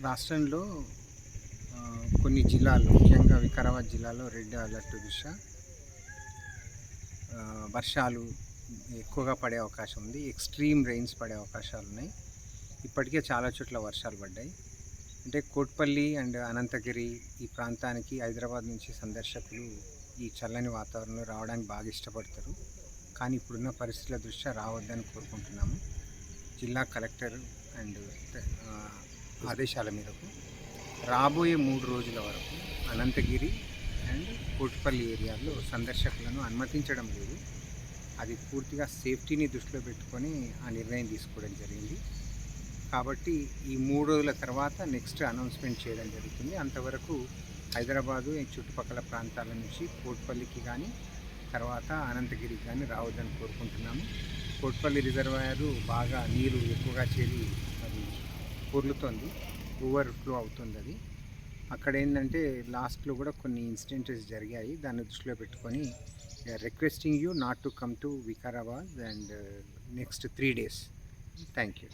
రాష్ట్రంలో కొన్ని జిల్లాల్లో ముఖ్యంగా వికారాబాద్ జిల్లాలో రెడ్ అలర్ట్ దృష్ట్యా వర్షాలు ఎక్కువగా పడే అవకాశం ఉంది. ఎక్స్ట్రీమ్ రెయిన్స్ పడే అవకాశాలు ఉన్నాయి. ఇప్పటికే చాలా చోట్ల వర్షాలు పడ్డాయి. అంటే కోట్పల్లి అండ్ అనంతగిరి ఈ ప్రాంతానికి హైదరాబాద్ నుంచి సందర్శకులు ఈ చల్లని వాతావరణంలో రావడానికి బాగా ఇష్టపడతారు. కానీ ఇప్పుడున్న పరిస్థితుల దృష్ట్యా రావద్దని కోరుకుంటున్నాము. జిల్లా కలెక్టర్ అండ్ ఆదేశాల మేరకు రాబోయే 3 రోజుల వరకు అనంతగిరి అండ్ కోటిపల్లి ఏరియాలో సందర్శకులను అనుమతించడం లేదు. అది పూర్తిగా సేఫ్టీని దృష్టిలో పెట్టుకొని ఆ నిర్ణయం తీసుకోవడం జరిగింది. కాబట్టి ఈ 3 రోజుల తర్వాత నెక్స్ట్ అనౌన్స్మెంట్ చేయడం జరుగుతుంది. అంతవరకు హైదరాబాదు చుట్టుపక్కల ప్రాంతాల నుంచి కోటిపల్లికి కానీ తర్వాత అనంతగిరికి కానీ రావద్దని కోరుకుంటున్నాము. కోటిపల్లి రిజర్వాయరు బాగా నీరు ఎక్కువగా చేరి అది పొర్లుతోంది, ఓవర్ఫ్లో అవుతుంది. అది అక్కడ ఏంటంటే లాస్ట్లో కూడా కొన్ని ఇన్సిడెంట్స్ జరిగాయి. దాన్ని దృష్టిలో పెట్టుకొని requesting you not to come to Vikarabad and next 3 days. Thank you.